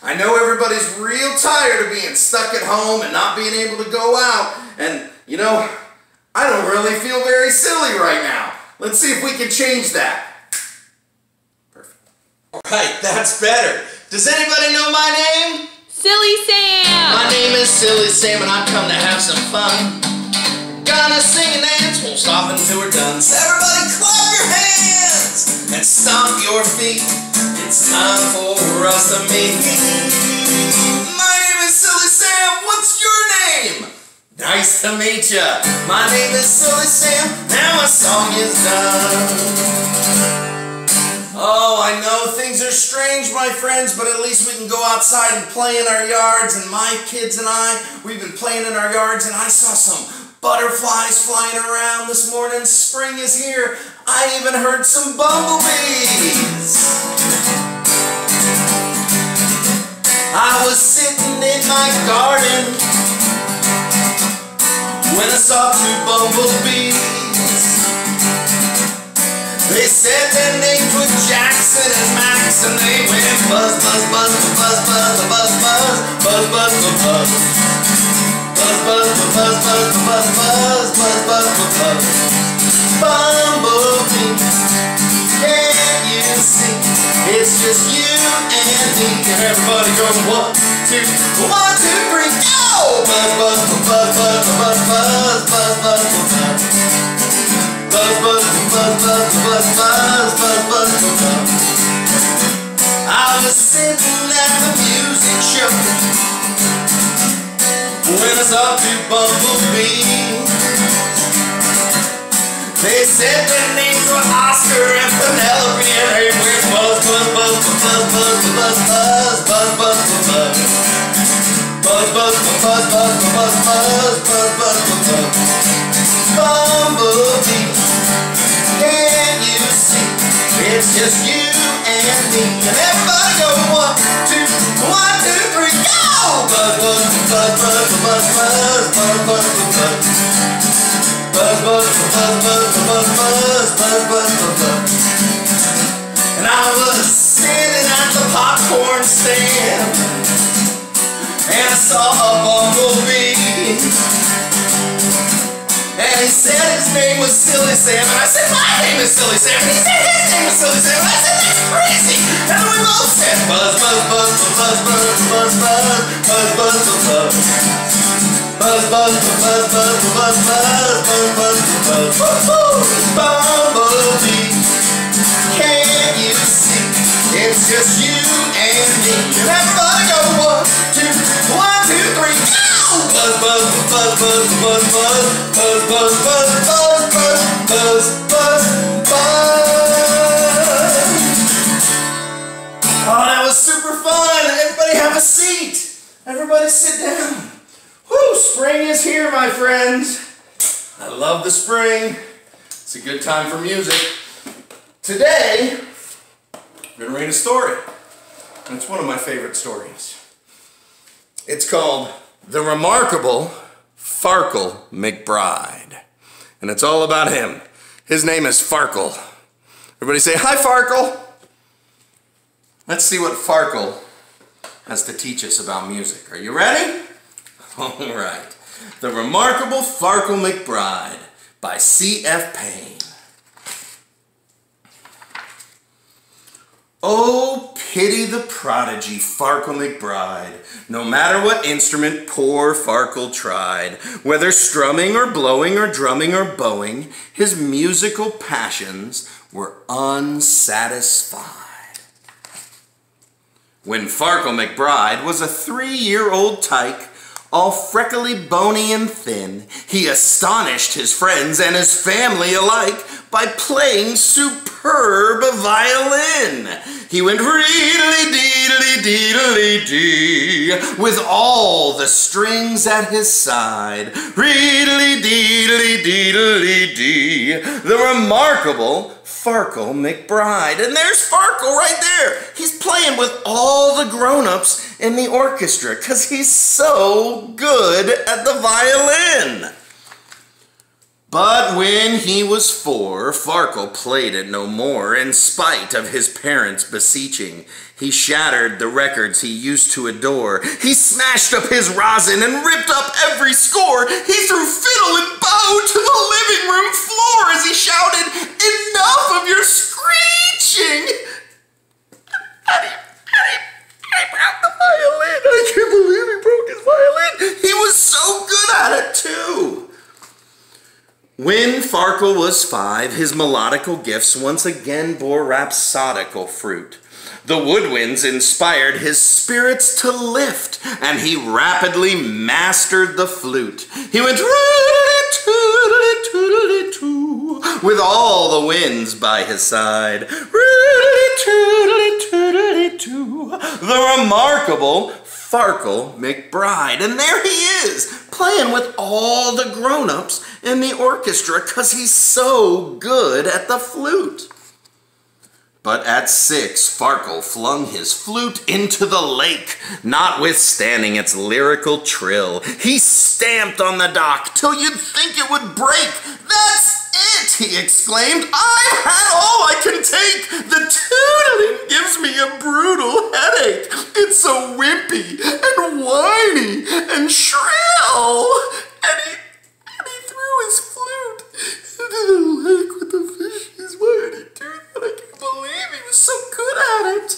I know everybody's real tired of being stuck at home and not being able to go out, and you know, I don't really feel very silly right now. Let's see if we can change that. Perfect. Alright, that's better. Does anybody know my name? Silly Sam! My name is Silly Sam and I've come to have some fun. Gonna sing and dance, won't stop until we're done. So everybody clap your hands and stomp your feet. It's time for us to meet. My name is Silly Sam, what's your name? Nice to meet ya. My name is Silly Sam, now my song is done. Oh, I know things are strange, my friends, but at least we can go outside and play in our yards. And my kids and I, we've been playing in our yards, and I saw some butterflies flying around this morning. Spring is here. I even heard some bumblebees. I was sitting in my garden when I saw two bumblebees. They said their names were Jackson and Max, and they went buzz, buzz, buzz, buzz, buzz, buzz, buzz, buzz, buzz, buzz, buzz, buzz, buzz, buzz, buzz, buzz, buzz, buzz, buzz. Bumblebee, can't you see? It's just you and me. And everybody go 1, 2, 1, 2, 3, go! Buzz, buzz, buzz, buzz, buzz, buzz, buzz, buzz, buzz. Buzz, buzz, buzz, buzz, buzz, buzz, buzz, buzz, buzz. I was sitting at the music show when I saw two bumblebees. They said their names were Oscar and Penelope, and they went buzz, buzz, buzz, buzz, buzz, buzz, buzz, buzz, buzz, buzz. Buzz, buzz, buzz, buzz, buzz, buzz, buzz, buzz, buzz. Bumblebee, can't you see? It's just you and me. And everybody go 1, 2, 1, 2, 3, go! Buzz, buzz, buzz, buzz, buzz, buzz, buzz, buzz, buzz. Buzz, buzz, buzz, buzz, buzz, buzz, buzz, buzz, buzz. And I was sitting at the popcorn stand, and I saw a bumblebee. And he said his name was Silly Sam, and I said my name is Silly Sam, and he said his name was Silly Sam, and I said that's crazy. And we both said buzz, buzz, buzz, buzz, buzz, buzz, buzz, buzz, buzz, buzz. Buzz, buzz, buzz, buzz, buzz, buzz, buzz, buzz, buzz. Bumblebee, can't you see? It's just you and me. And everybody go 1, 2, 1, 2, 3, go! Buzz, buzz, buzz, buzz, buzz, buzz, buzz, buzz, buzz, buzz, buzz, buzz, buzz. Oh, that was super fun. Everybody have a seat. Everybody sit down. Whew, spring is here, my friends. I love the spring. It's a good time for music. Today, I'm going to read a story. And it's one of my favorite stories. It's called The Remarkable Farkle McBride. And it's all about him. His name is Farkle. Everybody say, hi, Farkle. Let's see what Farkle has to teach us about music. Are you ready? All right. The Remarkable Farkle McBride by C.F. Payne. Oh, pity the prodigy Farkle McBride. No matter what instrument poor Farkle tried, whether strumming or blowing or drumming or bowing, his musical passions were unsatisfied. When Farkle McBride was a 3-year-old tyke, all freckly, bony, and thin, he astonished his friends and his family alike by playing superb violin. He went reedly-deedly-deedly-dee with all the strings at his side. Reedly-deedly-deedly-dee, the remarkable Farkle McBride. And there's Farkle right there. He's playing with all the grown-ups in the orchestra because he's so good at the violin. But when he was 4, Farkle played it no more, in spite of his parents' beseeching. He shattered the records he used to adore. He smashed up his rosin and ripped up every score. He threw fiddle and bow to the living room floor as he shouted, "Enough of your screeching!" And he broke the violin. I can't believe he broke his violin. He was so good at it, too. When Farkle was 5, his melodical gifts once again bore rhapsodical fruit. The woodwinds inspired his spirits to lift, and he rapidly mastered the flute. He went roodly-toodly-toodly-too, with all the winds by his side. Roodly-toodly-toodly-too, the remarkable Farkle McBride. And there he is, playing with all the grown-ups in the orchestra, 'cause he's so good at the flute. But at 6, Farkle flung his flute into the lake, notwithstanding its lyrical trill. He stamped on the dock till you'd think it would break. "That's it!" he exclaimed. "I've had all I can take. The tootling gives me a brutal headache. It's so wimpy and whiny and shrill." And he threw his flute into the lake with the fishes. Why did he do that? I can't believe he was so good at it.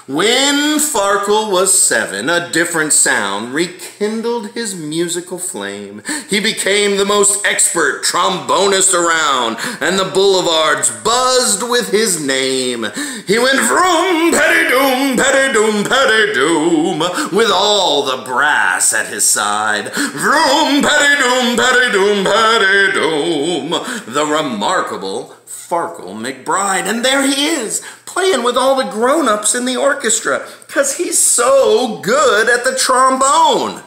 When Farkle was 7, a different sound rekindled his musical flame. He became the most expert trombonist around, and the boulevards buzzed with his name. He went vroom, petty-doom, petty-doom, petty-doom, with all the brass at his side. Vroom, petty-doom, petty-doom, petty-doom, the remarkable Farkle McBride. And there he is, playing with all the grown-ups in the orchestra, 'cause he's so good at the trombone.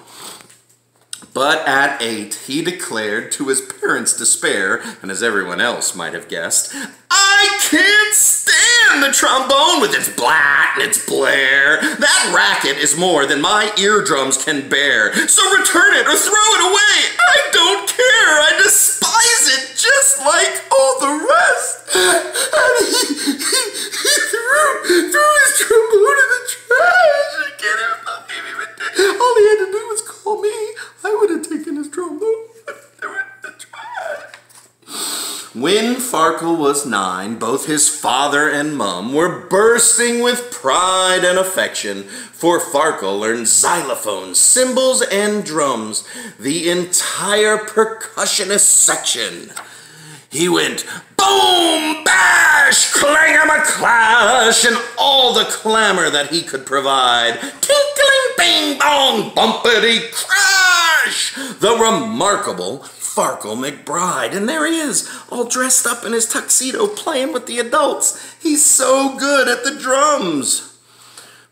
But at 8, he declared, to his parents' despair, and as everyone else might have guessed, "I can't stand the trombone with its blat and its blare. That racket is more than my eardrums can bear. So return it or throw it away. I don't care. I despise it just like all the rest." And he threw his trombone in the trash. I can't even believe he would do it. All he had to do was call me. I would have taken his trombone and threw it in the trash. When Farkle was 9, both his father and mum were bursting with pride and affection, for Farkle learned xylophones, cymbals, and drums, the entire percussionist section. He went boom, bash, clang-a-ma-clash, and all the clamor that he could provide. Tinkling, bing, bong, bumpity, crash! The remarkable Farkle McBride. And there he is, all dressed up in his tuxedo, playing with the adults. He's so good at the drums.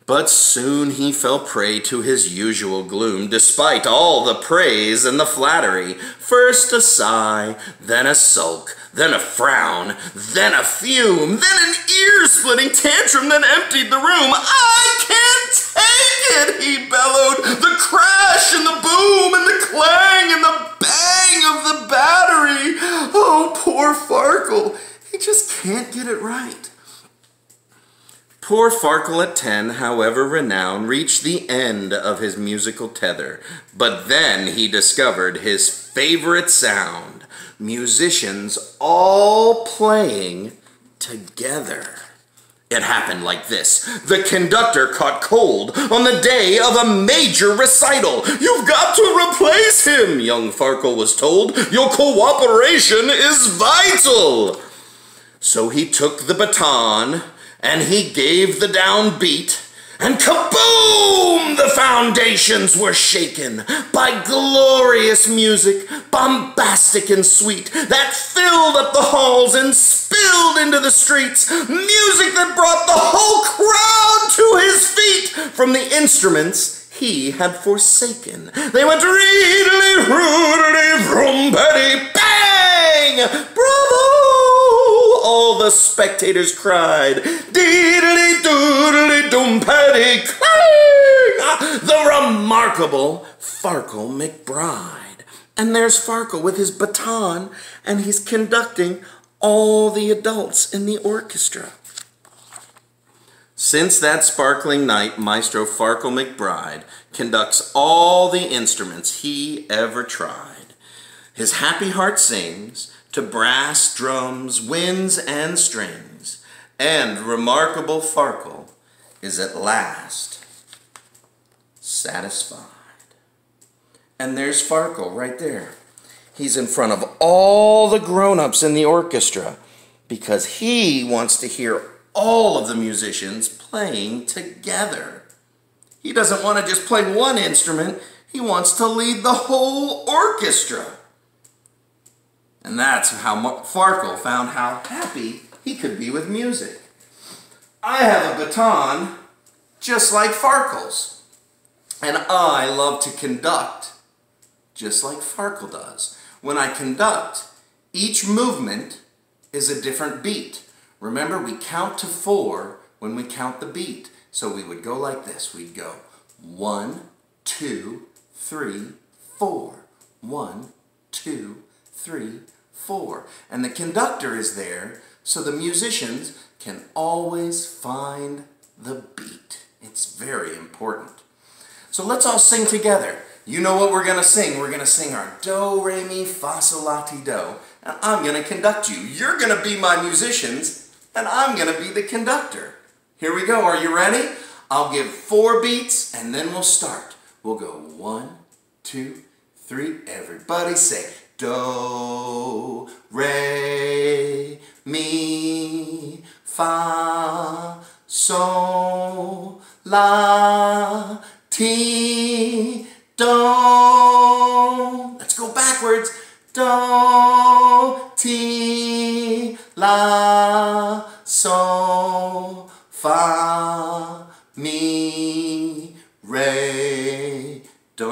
But soon he fell prey to his usual gloom, despite all the praise and the flattery. First a sigh, then a sulk, then a frown, then a fume, then an ear-splitting tantrum that emptied the room. "I can't take it," he bellowed. "The crash and the boom and the clang and the bang of the battery. Oh, poor Farkle. He just can't get it right." Poor Farkle at 10, however renowned, reached the end of his musical tether. But then he discovered his favorite sound, musicians all playing together. It happened like this. The conductor caught cold on the day of a major recital. "You've got to replace him," young Farkle was told. "Your cooperation is vital." So he took the baton, and he gave the downbeat, and kaboom! The foundations were shaken by glorious music, bombastic and sweet, that filled up the halls and spilled into the streets. Music that brought the whole crowd to his feet from the instruments he had forsaken. They went reedly, roodly, vroom-petty, bang! Bravo! All the spectators cried. Deedly, doodly, doom-petty, clang! The remarkable Farkle McBride. And there's Farkle with his baton, and he's conducting all the adults in the orchestra. Since that sparkling night, Maestro Farkle McBride conducts all the instruments he ever tried. His happy heart sings to brass, drums, winds, and strings, and remarkable Farkle is at last satisfied. And there's Farkle right there. He's in front of all the grown-ups in the orchestra because he wants to hear all of the musicians playing together. He doesn't want to just play one instrument, he wants to lead the whole orchestra. And that's how Farkle found how happy he could be with music. I have a baton just like Farkle's, and I love to conduct just like Farkle does. When I conduct, each movement is a different beat. Remember, we count to 4 when we count the beat. So we would go like this. We'd go 1, 2, 3, 4. 1, 2, 3, 4. And the conductor is there so the musicians can always find the beat. It's very important. So let's all sing together. You know what we're going to sing. We're going to sing our Do, Re, Mi, Fa, Sol, La, Ti, Do. And I'm going to conduct you. You're going to be my musicians, and I'm going to be the conductor. Here we go. Are you ready? I'll give 4 beats, and then we'll start. We'll go 1, 2, 3. Everybody say Do, Re, Mi, Fa, Sol, La, Ti, Do. Let's go backwards. Do, Ti, La, Sol, Fa, Mi, Re, Do.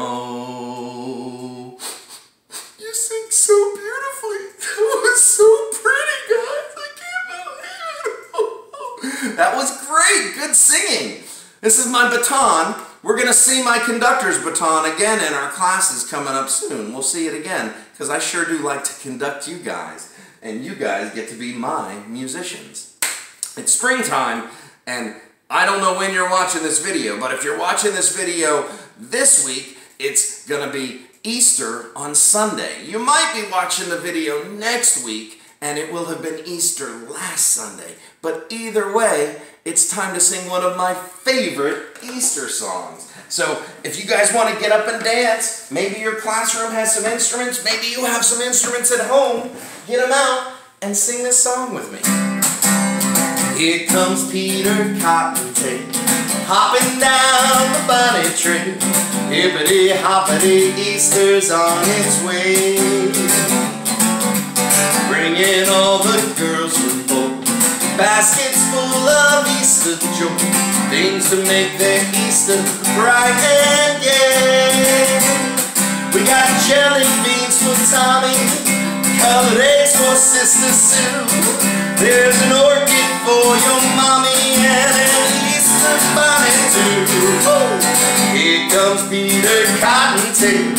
You sing so beautifully. That was so pretty, guys. I can't believe it. That was great. Good singing. This is my baton. We're going to see my conductor's baton again in our classes coming up soon. We'll see it again because I sure do like to conduct you guys. And you guys get to be my musicians. It's springtime, and I don't know when you're watching this video, but if you're watching this video this week, it's going to be Easter on Sunday. You might be watching the video next week, and it will have been Easter last Sunday. But either way, it's time to sing one of my favorite Easter songs. So if you guys want to get up and dance, maybe your classroom has some instruments, maybe you have some instruments at home, get them out and sing this song with me. Here comes Peter Cottontail, hopping down the bunny tree. Hippity hoppity, Easter's on its way, bringing all the girls from both baskets full of Easter joy, things to make their Easter bright and gay. We got jelly beans for Tommy, colored eggs for Sister Sue. There's an orchid for your mommy and an Easter bunny too. Oh, here comes Peter Cottontail,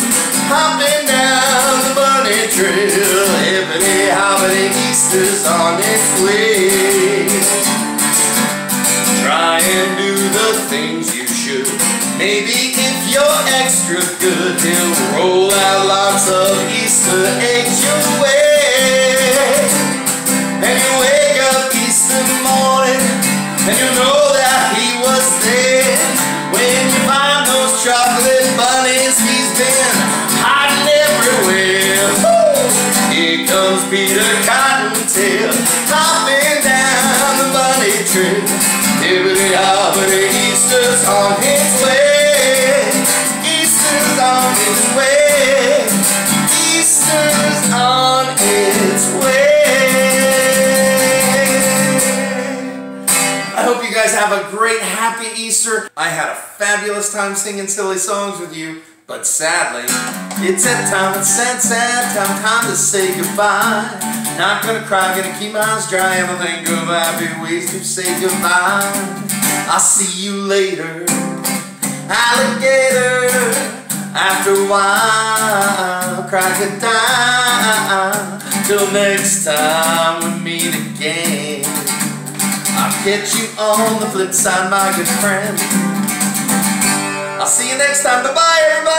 hopping down the bunny trail. Hippity hoppity, Easter's on its way. Try and do the things you should. Maybe if you're extra good, he'll roll out lots of Easter eggs your way. And you wake up Easter morning, and you know that he was there. When you find those chocolate bunnies, he's been hiding everywhere. Woo! Here comes Peter Cottontail, hopping down the bunny trail. Hippity hoppity, Easter's on his way. Easter's on his way. Easter's on its way. I hope you guys have a great, happy Easter. I had a fabulous time singing silly songs with you, but sadly, it's that time, it's sad time to say goodbye. Not gonna cry, gonna keep my eyes dry, and I'll think of happy ways to say goodbye. I'll see you later, alligator. After a while, crocodile. Till next time we meet again, I'll catch you on the flip side, my good friend. I'll see you next time. Bye-bye, everybody.